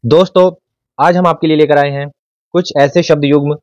दोस्तों, आज हम आपके लिए लेकर आए हैं कुछ ऐसे शब्द युग्म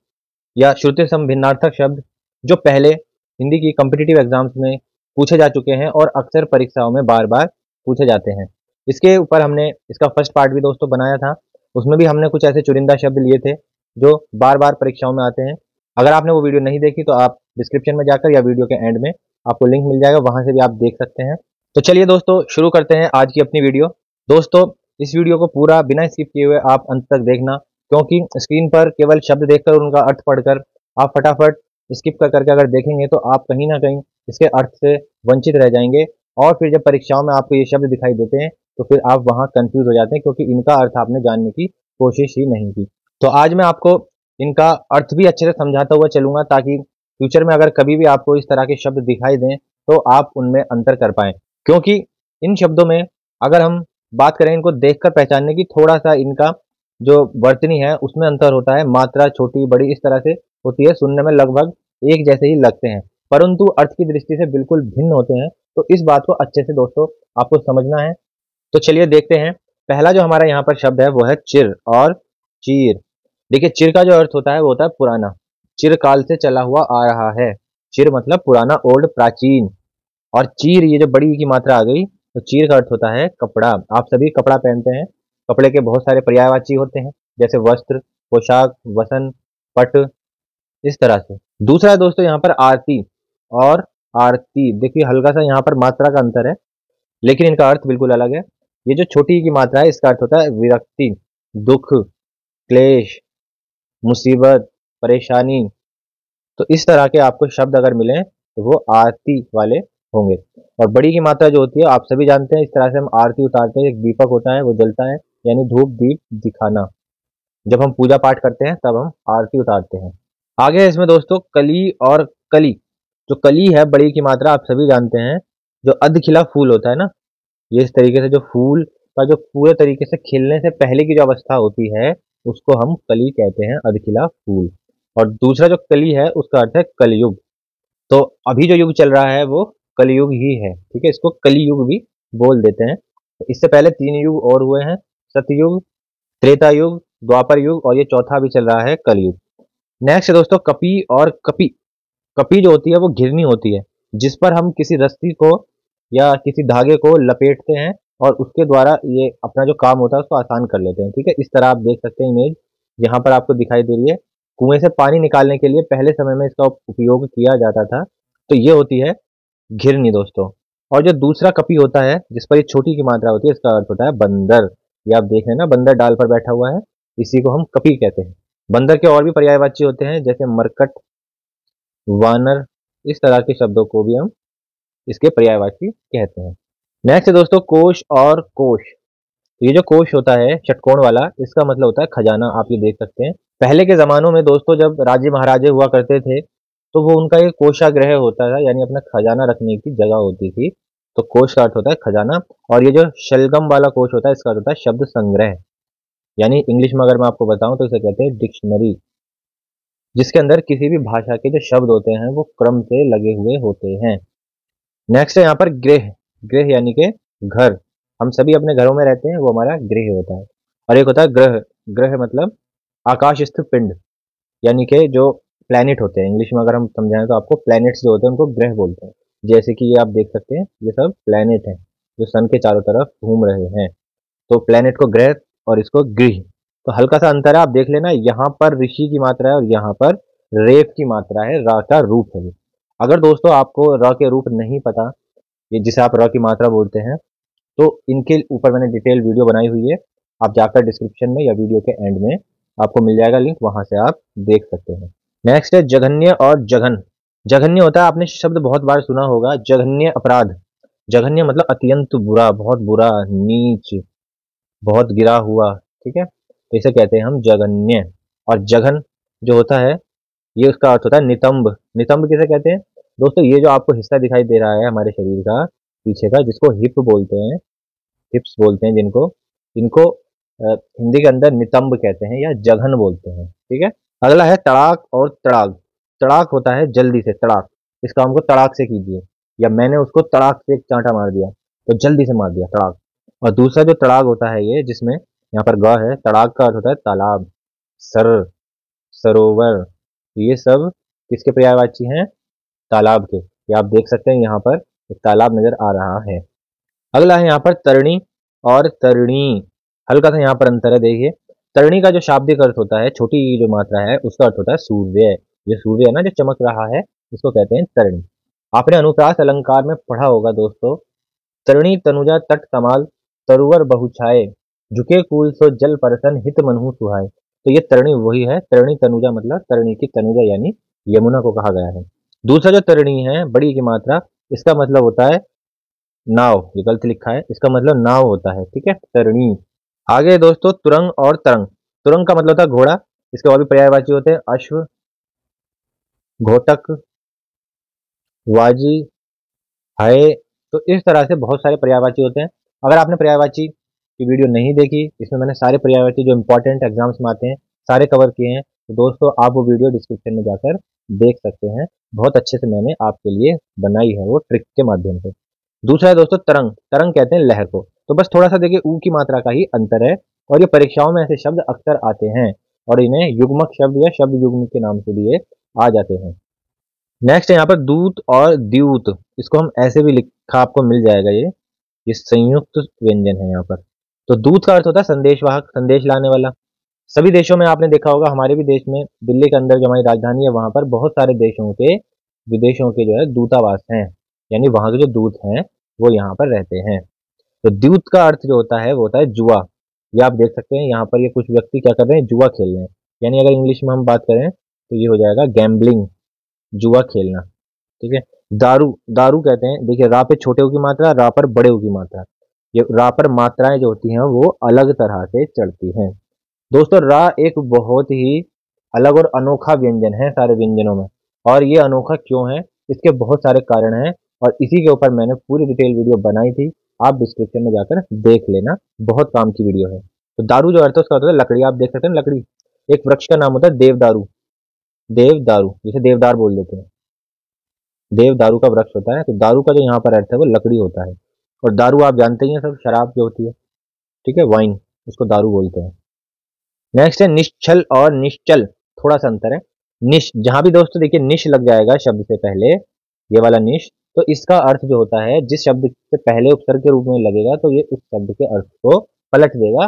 या श्रुति सम भिन्नार्थक शब्द जो पहले हिंदी की कॉम्पिटिटिव एग्जाम्स में पूछे जा चुके हैं और अक्सर परीक्षाओं में बार बार पूछे जाते हैं। इसके ऊपर हमने इसका फर्स्ट पार्ट भी दोस्तों बनाया था। उसमें भी हमने कुछ ऐसे चुनिंदा शब्द लिए थे जो बार बार परीक्षाओं में आते हैं। अगर आपने वो वीडियो नहीं देखी तो आप डिस्क्रिप्शन में जाकर या वीडियो के एंड में आपको लिंक मिल जाएगा, वहां से भी आप देख सकते हैं। तो चलिए दोस्तों, शुरू करते हैं आज की अपनी वीडियो। दोस्तों, इस वीडियो को पूरा बिना स्किप किए हुए आप अंत तक देखना, क्योंकि स्क्रीन पर केवल शब्द देखकर उनका अर्थ पढ़कर आप फटाफट स्किप कर करके अगर देखेंगे तो आप कहीं ना कहीं इसके अर्थ से वंचित रह जाएंगे। और फिर जब परीक्षाओं में आपको ये शब्द दिखाई देते हैं तो फिर आप वहां कंफ्यूज हो जाते हैं, क्योंकि इनका अर्थ आपने जानने की कोशिश ही नहीं की। तो आज मैं आपको इनका अर्थ भी अच्छे से समझाता हुआ चलूंगा, ताकि फ्यूचर में अगर कभी भी आपको इस तरह के शब्द दिखाई दें तो आप उनमें अंतर कर पाएं। क्योंकि इन शब्दों में अगर हम बात करें इनको देखकर पहचानने की, थोड़ा सा इनका जो वर्तनी है उसमें अंतर होता है। मात्रा छोटी बड़ी इस तरह से होती है, सुनने में लगभग एक जैसे ही लगते हैं, परंतु अर्थ की दृष्टि से बिल्कुल भिन्न होते हैं। तो इस बात को अच्छे से दोस्तों आपको समझना है। तो चलिए देखते हैं। पहला जो हमारा यहाँ पर शब्द है वो है चिर और चीर। देखिए, चिर का जो अर्थ होता है वो होता है पुराना, चिरकाल से चला हुआ आ रहा है। चिर मतलब पुराना, ओल्ड, प्राचीन। और चीर, ये जो बड़ी की मात्रा आ गई, तो चीर का अर्थ होता है कपड़ा। आप सभी कपड़ा पहनते हैं, कपड़े के बहुत सारे पर्यायवाची होते हैं, जैसे वस्त्र, पोशाक, वसन, पट, इस तरह से। दूसरा है दोस्तों यहाँ पर आरती और आरती। देखिए, हल्का सा यहाँ पर मात्रा का अंतर है, लेकिन इनका अर्थ बिल्कुल अलग है। ये जो छोटी की मात्रा है इसका अर्थ होता है विरक्ति, दुख, क्लेश, मुसीबत, परेशानी। तो इस तरह के आपको शब्द अगर मिले तो वो आरती वाले होंगे। और बड़ी की मात्रा जो होती है आप सभी जानते हैं, इस तरह से हम आरती उतारते हैं। एक दीपक होता है वो जलता है, यानी धूप दीप दिखाना। जब हम पूजा पाठ करते हैं तब हम आरती उतारते हैं। आगे है इसमें दोस्तों कली और कली। जो कली है बड़ी की मात्रा आप सभी जानते हैं, जो अधखिला फूल होता है ना, ये इस तरीके से जो फूल का जो पूरे तरीके से खिलने से पहले की जो अवस्था होती है उसको हम कली कहते हैं, अधखिला फूल। और दूसरा जो कली है उसका अर्थ है कलयुग। तो अभी जो युग चल रहा है वो कलयुग ही है, ठीक है। इसको कलियुग भी बोल देते हैं। तो इससे पहले 3 युग और हुए हैं, सतयुग, त्रेता युग, द्वापर युग, और ये चौथा भी चल रहा है कलयुग। नेक्स्ट है दोस्तों कपी और कपी। कपी जो होती है वो घिरनी होती है, जिस पर हम किसी रस्सी को या किसी धागे को लपेटते हैं और उसके द्वारा ये अपना जो काम होता है उसको आसान कर लेते हैं, ठीक है। इस तरह आप देख सकते हैं इमेज यहाँ पर आपको दिखाई दे रही है। कुएं से पानी निकालने के लिए पहले समय में इसका उपयोग किया जाता था। तो ये होती है घिरनी दोस्तों। और जो दूसरा कपी होता है जिस पर ये छोटी की मात्रा होती है, इसका अर्थ होता है बंदर। ये आप देख रहे हैं ना, बंदर डाल पर बैठा हुआ है, इसी को हम कपी कहते हैं। बंदर के और भी पर्यायवाची होते हैं, जैसे मरकट, वानर, इस तरह के शब्दों को भी हम इसके पर्यायवाची कहते हैं। नेक्स्ट है दोस्तों कोश और कोश। ये जो कोश होता है षटकोण वाला, इसका मतलब होता है खजाना। आप ये देख सकते हैं, पहले के जमानों में दोस्तों जब राजे महाराजे हुआ करते थे तो वो उनका एक कोषागृह होता था, यानी अपना खजाना रखने की जगह होती थी। तो कोष का अर्थ होता है खजाना। और ये जो शलगम वाला कोष होता है इसका अर्थ होता है शब्द संग्रह, यानी इंग्लिश में अगर मैं आपको बताऊं तो इसे कहते हैं डिक्शनरी, जिसके अंदर किसी भी भाषा के जो शब्द होते हैं वो क्रम से लगे हुए होते हैं। नेक्स्ट है यहाँ पर गृह। गृह यानी के घर। हम सभी अपने घरों में रहते हैं, वो हमारा गृह होता है। और एक होता है ग्रह। ग्रह मतलब आकाश स्थित पिंड, यानी कि जो प्लैनेट होते हैं। इंग्लिश में अगर हम समझाएं तो आपको प्लैनेट्स जो होते हैं उनको ग्रह बोलते हैं। जैसे कि ये आप देख सकते हैं, ये सब प्लैनेट हैं जो सन के चारों तरफ घूम रहे हैं। तो प्लैनेट को ग्रह और इसको गृह। तो हल्का सा अंतर है, आप देख लेना। यहाँ पर ऋषि की मात्रा है और यहाँ पर रेप की मात्रा है, रा का रूप है। अगर दोस्तों आपको र के रूप नहीं पता, ये जिसे आप र की मात्रा बोलते हैं, तो इनके ऊपर मैंने डिटेल वीडियो बनाई हुई है। आप जाकर डिस्क्रिप्शन में या वीडियो के एंड में आपको मिल जाएगा लिंक, वहां से आप देख सकते हैं। नेक्स्ट है जघन्य और जघन। जघन्य होता है, आपने शब्द बहुत बार सुना होगा, जघन्य अपराध। जघन्य मतलब अत्यंत बुरा, बहुत बुरा, नीच, बहुत गिरा हुआ, ठीक है। तो इसे कहते हैं हम जघन्य। और जघन जो होता है ये उसका अर्थ होता है नितंब। नितंब किसे कहते हैं दोस्तों? ये जो आपको हिस्सा दिखाई दे रहा है हमारे शरीर का पीछे का, जिसको हिप बोलते हैं, हिप्स बोलते हैं जिनको, इनको हिंदी के अंदर नितंब कहते हैं या जघन बोलते हैं, ठीक है। अगला है तड़ाक और तड़ाक। तड़ाक होता है जल्दी से, तड़ाक, इस काम को तड़ाक से कीजिए, या मैंने उसको तड़ाक से एक चांटा मार दिया, तो जल्दी से मार दिया, तड़ाक। और दूसरा जो तड़ाक होता है ये, जिसमें यहाँ पर ग है। तड़ाग का अर्थ होता है तालाब, सर, सरोवर, ये सब किसके पर्यायवाची हैं? तालाब के। ये आप देख सकते हैं यहाँ पर एक तालाब नजर आ रहा है। अगला है यहाँ पर तरणी और तरिणी। हल्का सा यहाँ पर अंतर है, देखिए। तरणी का जो शाब्दिक अर्थ होता है, छोटी जो मात्रा है, उसका अर्थ होता है सूर्य। ये सूर्य है ना जो चमक रहा है, इसको कहते हैं तरणी। आपने अनुप्रास अलंकार में पढ़ा होगा दोस्तों, तरणी तनुजा तट कमाल, तरुवर बहुछाए, झुके कूल सो जल परसन हित मनहु सुहाए। तो ये तरणी वही है। तरणी तनुजा मतलब तरणी की तनुजा यानी यमुना को कहा गया है। दूसरा जो तरणी है, बड़ी की मात्रा, इसका मतलब होता है नाव। ये गलत लिखा है, इसका मतलब नाव होता है, ठीक है, तरणी। आगे दोस्तों तुरंग और तरंग। तुरंग का मतलब होता है घोड़ा, इसके और भी पर्यायवाची होते हैं अश्व, घोटक, वाजी, हाय। तो इस तरह से बहुत सारे पर्यायवाची होते हैं। अगर आपने पर्यायवाची की वीडियो नहीं देखी, इसमें मैंने सारे पर्यायवाची जो इंपॉर्टेंट एग्जाम्स में आते हैं सारे कवर किए हैं, तो दोस्तों आप वो वीडियो डिस्क्रिप्शन में जाकर देख सकते हैं। बहुत अच्छे से मैंने आपके लिए बनाई है वो ट्रिक के माध्यम से। दूसरा है दोस्तों तरंग। तरंग कहते हैं लहर को। तो बस थोड़ा सा देखिए ऊ की मात्रा का ही अंतर है, और ये परीक्षाओं में ऐसे शब्द अक्सर आते हैं और इन्हें युग्मक शब्द या शब्द युग्म के नाम से भी ये आ जाते हैं। नेक्स्ट है यहाँ पर दूत और द्यूत। इसको हम ऐसे भी लिखा आपको मिल जाएगा, ये संयुक्त व्यंजन है यहाँ पर। तो दूत का अर्थ होता है संदेशवाहक, संदेश लाने वाला। सभी देशों में आपने देखा होगा, हमारे भी देश में दिल्ली के अंदर जो हमारी राजधानी है, वहां पर बहुत सारे देशों के, विदेशों के जो है दूतावास हैं, यानी वहां के जो दूत हैं वो यहाँ पर रहते हैं। तो द्यूत का अर्थ जो होता है वो होता है जुआ। ये आप देख सकते हैं यहाँ पर, ये कुछ व्यक्ति क्या कर रहे हैं, जुआ खेल रहे हैं। यानी अगर इंग्लिश में हम बात करें तो ये हो जाएगा गैम्बलिंग, जुआ खेलना, ठीक है। दारू, दारू कहते हैं, देखिए रा पे छोटे ऊ की मात्रा, रा पर बड़े ऊ की मात्रा। ये रा पर मात्राएं जो होती हैं वो अलग तरह से चढ़ती हैं। दोस्तों रा एक बहुत ही अलग और अनोखा व्यंजन है सारे व्यंजनों में, और ये अनोखा क्यों है, इसके बहुत सारे कारण हैं, और इसी के ऊपर मैंने पूरी डिटेल वीडियो बनाई थी। आप डिस्क्रिप्शन में जाकर देख लेना, बहुत काम की वीडियो है। तो दारू जो अर्थ है उसका होता है लकड़ी। आप देख सकते हैं लकड़ी, एक वृक्ष का नाम होता है देवदारू। देवदारू जिसे देवदार बोल देते हैं, देवदारू का वृक्ष होता है। तो दारू का जो यहाँ पर अर्थ है वो लकड़ी होता है। और दारू आप जानते ही हैं सब, शराब जो होती है, ठीक है, वाइन, उसको दारू बोलते हैं। नेक्स्ट है निश्चल और निश्चल। थोड़ा सा अंतर है। निश, जहां भी दोस्तों देखिए निश लग जाएगा शब्द से पहले, ये वाला निश, तो इसका अर्थ जो होता है, जिस शब्द से पहले उपसर्ग के रूप में लगेगा तो ये उस शब्द के अर्थ को पलट देगा,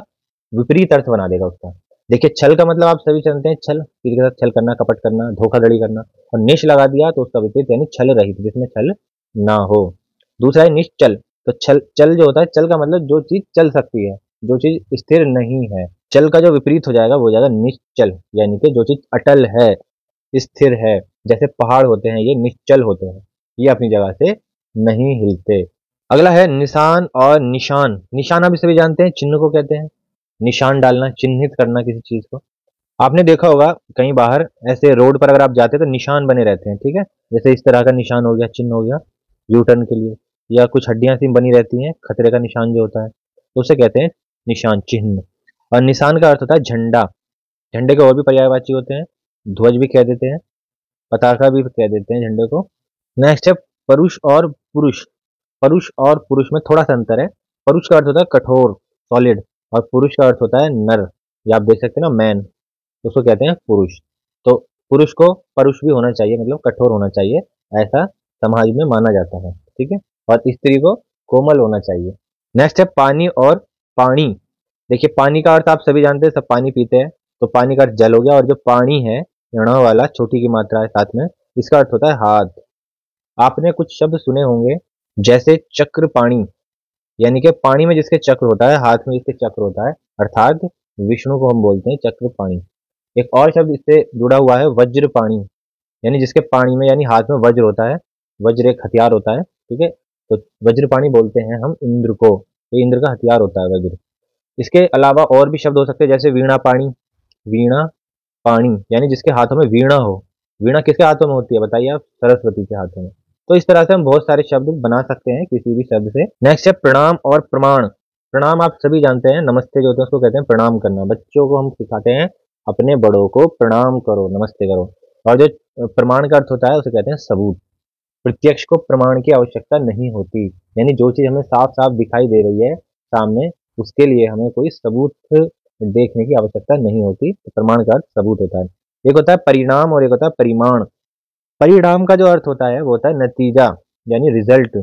विपरीत अर्थ बना देगा उसका। देखिए छल का मतलब आप सभी जानते हैं, छल, किसी के साथ छल करना, कपट करना, धोखाधड़ी करना। और निश लगा दिया तो उसका विपरीत यानी छल रहित, जिसमें छल ना हो। दूसरा है निश्चल। तो छल, चल जो होता है, चल का मतलब जो चीज चल सकती है, जो चीज स्थिर नहीं है। चल का जो विपरीत हो जाएगा वो हो जाएगा निश्चल, यानी कि जो चीज अटल है, स्थिर है। जैसे पहाड़ होते हैं, ये निश्चल होते हैं, ये अपनी जगह से नहीं हिलते। अगला है निशान और निशान। निशान आप सभी जानते हैं, चिन्ह को कहते हैं। निशान डालना, चिन्हित करना किसी चीज को। आपने देखा होगा कहीं बाहर ऐसे रोड पर अगर आप जाते हैं तो निशान बने रहते हैं, ठीक है। जैसे इस तरह का निशान हो गया, चिन्ह हो गया यू टर्न के लिए, या कुछ हड्डियां सी बनी रहती हैं, खतरे का निशान जो होता है, तो उसे कहते हैं निशान, चिन्ह। और निशान का अर्थ होता है झंडा। झंडे के और भी पर्यायवाची होते हैं, ध्वज भी कह देते हैं, पताका भी कह देते हैं झंडे को। नेक्स्ट है परुष और पुरुष। परुष और पुरुष में थोड़ा सा अंतर है। परुष का अर्थ होता है कठोर, सॉलिड, और पुरुष का अर्थ होता है नर। ये आप देख सकते हैं ना, मैन, उसको कहते हैं पुरुष। तो पुरुष को परुष भी होना चाहिए, मतलब कठोर होना चाहिए, ऐसा समाज में माना जाता है, ठीक है। और स्त्री को कोमल होना चाहिए। नेक्स्ट है पानी और पानी। देखिए पानी का अर्थ आप सभी जानते हैं, सब पानी पीते हैं, तो पानी का अर्थ जल हो गया। और जो पानी है, ऋण वाला, छोटी की मात्रा है साथ में, इसका अर्थ होता है हाथ। आपने कुछ शब्द सुने होंगे, जैसे चक्र पाणी, यानी कि पानी में जिसके चक्र होता है, हाथ में जिसके चक्र होता है, अर्थात विष्णु को हम बोलते हैं चक्र पाणी। एक और शब्द इससे जुड़ा हुआ है वज्र पाणी, यानी जिसके पानी में यानी हाथ में वज्र होता है, वज्र एक हथियार होता है, ठीक है। तो वज्र पाणी बोलते हैं हम इंद्र को, तो इंद्र का हथियार होता है वज्र। इसके अलावा और भी शब्द हो सकते हैं, जैसे वीणा पाणी। वीणा पाणी यानी जिसके हाथों में वीणा हो। वीणा किसके हाथों में होती है बताइए आप? सरस्वती के हाथों में। तो इस तरह से हम बहुत सारे शब्द बना सकते हैं किसी भी शब्द से। नेक्स्ट है प्रणाम और प्रमाण। प्रणाम आप सभी जानते हैं, नमस्ते जो होते हैं उसको कहते हैं प्रणाम करना। बच्चों को हम सिखाते हैं अपने बड़ों को प्रणाम करो, नमस्ते करो। और जो प्रमाण का अर्थ होता है उसे कहते हैं सबूत। प्रत्यक्ष को प्रमाण की आवश्यकता नहीं होती, यानी जो चीज हमें साफ साफ दिखाई दे रही है सामने, उसके लिए हमें कोई सबूत देखने की आवश्यकता नहीं होती। तो प्रमाण का अर्थ सबूत होता है। एक होता है परिणाम और एक होता है परिमाण। परिणाम का जो अर्थ होता है वो होता है नतीजा यानी रिजल्ट।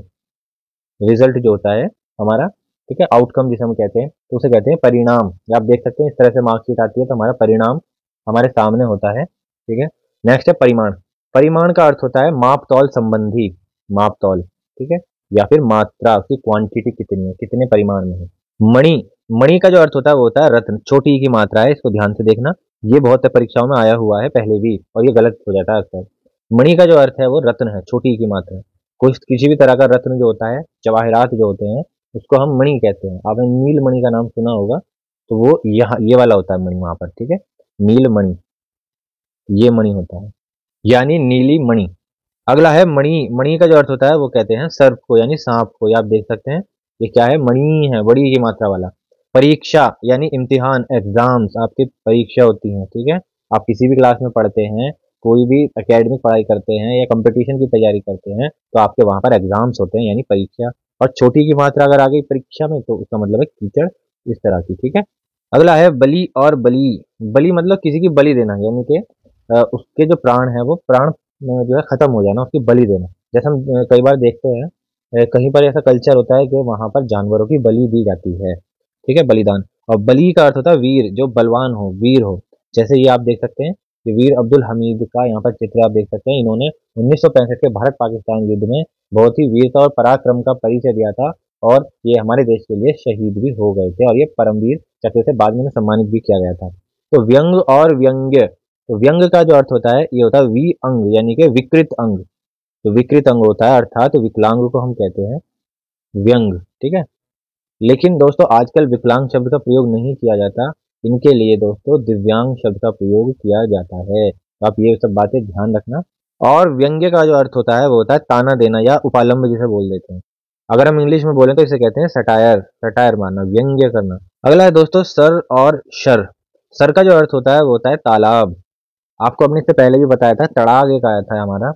रिजल्ट जो होता है हमारा, ठीक है, आउटकम जिसे हम कहते हैं, तो उसे कहते हैं परिणाम। ये आप देख सकते हैं इस तरह से मार्कशीट आती है तो हमारा परिणाम हमारे सामने होता है, ठीक है। नेक्स्ट है परिमाण। परिमाण का अर्थ होता है माप तौल संबंधी, माप तौल, ठीक है, या फिर मात्रा, उसकी क्वांटिटी कितनी है, कितने परिमाण में है। मणि, मणि का जो अर्थ होता है वो होता है रत्न, छोटी की मात्रा है, इसको ध्यान से देखना। ये बहुत परीक्षाओं में आया हुआ है पहले भी और ये गलत हो जाता है अक्सर। मणि का जो अर्थ है वो रत्न है, छोटी की मात्रा। कुछ किसी भी तरह का रत्न जो होता है, जवाहरात जो होते हैं, उसको हम मणि कहते हैं। आपने नील मणि का नाम सुना होगा, तो वो यहाँ ये वाला होता है मणि वहां पर, ठीक है, नील मणि, ये मणि होता है यानी नीली मणि। अगला है मणि। मणि का जो अर्थ होता है वो कहते हैं सर्प को यानी सांप को। ये आप देख सकते हैं ये क्या है, मणि है, बड़ी की मात्रा वाला। परीक्षा यानी इम्तिहान, एग्जाम्स, आपकी परीक्षा होती है, ठीक है। आप किसी भी क्लास में पढ़ते हैं, कोई भी एकेडमिक पढ़ाई करते हैं या कंपटीशन की तैयारी करते हैं, तो आपके वहां पर एग्जाम्स होते हैं यानी परीक्षा। और छोटी की मात्रा अगर आ गई परीक्षा में तो उसका मतलब है कीचड़, इस तरह की, ठीक है। अगला है बलि और बलि। बलि मतलब किसी की बलि देना, यानी कि उसके जो प्राण है वो प्राण जो है खत्म हो जाना, उसकी बलि देना। जैसे हम कई बार देखते हैं कहीं पर ऐसा कल्चर होता है कि वहां पर जानवरों की बलि दी जाती है, ठीक है, बलिदान। और बलि का अर्थ होता है वीर, जो बलवान हो, वीर हो। जैसे ये आप देख सकते हैं कि वीर अब्दुल हमीद का यहाँ पर चित्र आप देख सकते हैं। इन्होंने 1965 के भारत पाकिस्तान युद्ध में बहुत ही वीरता और पराक्रम का परिचय दिया था और ये हमारे देश के लिए शहीद भी हो गए थे और ये परमवीर चक्र से बाद में सम्मानित भी किया गया था। तो व्यंग और व्यंग्य। तो व्यंग का जो अर्थ होता है ये होता है वी अंग यानी कि विकृत अंग। तो विकृत अंग होता है अर्थात विकलांग को हम कहते हैं व्यंग, ठीक है। लेकिन दोस्तों आजकल विकलांग शब्द का प्रयोग नहीं किया जाता, इनके लिए दोस्तों दिव्यांग शब्द का प्रयोग किया जाता है। तो आप ये सब बातें ध्यान रखना। और व्यंग्य का जो अर्थ होता है वो होता है ताना देना या उपालंब जिसे बोल देते हैं। अगर हम इंग्लिश में बोलें तो इसे कहते हैं सटायर, सटायर मारना, व्यंग्य करना। अगला है दोस्तों सर और शर। सर का जो अर्थ होता है वो होता है तालाब। आपको अपने से पहले भी बताया था, तड़ाग एक आया था हमारा,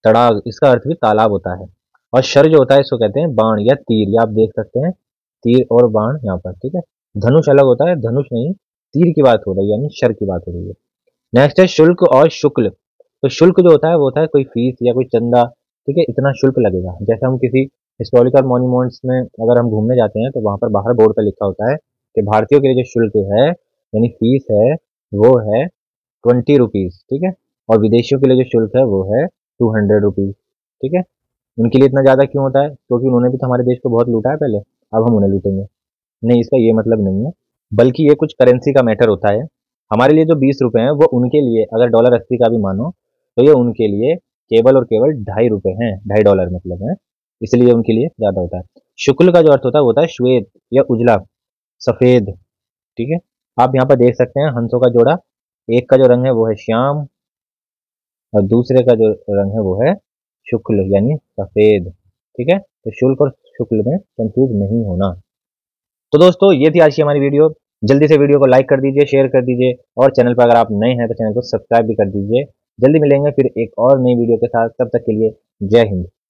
तड़ाग, इसका अर्थ भी तालाब होता है। और शर जो होता है इसको कहते हैं बाण या तीर। ये आप देख सकते हैं तीर और बाण यहाँ पर, ठीक है। धनुष अलग होता है, धनुष नहीं, तीर की बात हो रही है यानी शर की बात हो रही है। नेक्स्ट है शुल्क और शुक्ल। तो शुल्क जो होता है वो होता है कोई फीस या कोई चंदा, ठीक है, इतना शुल्क लगेगा। जैसे हम किसी हिस्टोरिकल मॉन्यूमेंट्स में अगर हम घूमने जाते हैं तो वहां पर बाहर बोर्ड पर लिखा होता है कि भारतीयों के लिए जो शुल्क है यानी फीस है वो है 20 रुपीज, ठीक है। और विदेशियों के लिए जो शुल्क है वो है 200 रुपीज, ठीक है। उनके लिए इतना ज्यादा क्यों होता है? क्योंकि उन्होंने भी तो हमारे देश को बहुत लूटा है पहले, अब हम उन्हें लूटेंगे? नहीं, इसका ये मतलब नहीं है, बल्कि ये कुछ करेंसी का मैटर होता है। हमारे लिए जो 20 रुपए हैं वो उनके लिए, अगर $80 का भी मानो तो ये उनके लिए केवल और केवल $2.50 हैं, $2.50 मतलब है, इसलिए उनके लिए ज्यादा होता है। शुक्ल का जो अर्थ होता है वो होता है श्वेत या उजला, सफेद, ठीक है। आप यहाँ पर देख सकते हैं हंसों का जोड़ा, एक का जो रंग है वो है श्याम और दूसरे का जो रंग है वो है शुक्ल यानी सफेद, ठीक है। तो शुल्क और शुक्ल में कंफ्यूज नहीं होना। तो दोस्तों ये थी आज की हमारी वीडियो। जल्दी से वीडियो को लाइक कर दीजिए, शेयर कर दीजिए और चैनल पर अगर आप नए हैं तो चैनल को सब्सक्राइब भी कर दीजिए। जल्दी मिलेंगे फिर एक और नई वीडियो के साथ, तब तक के लिए जय हिंद।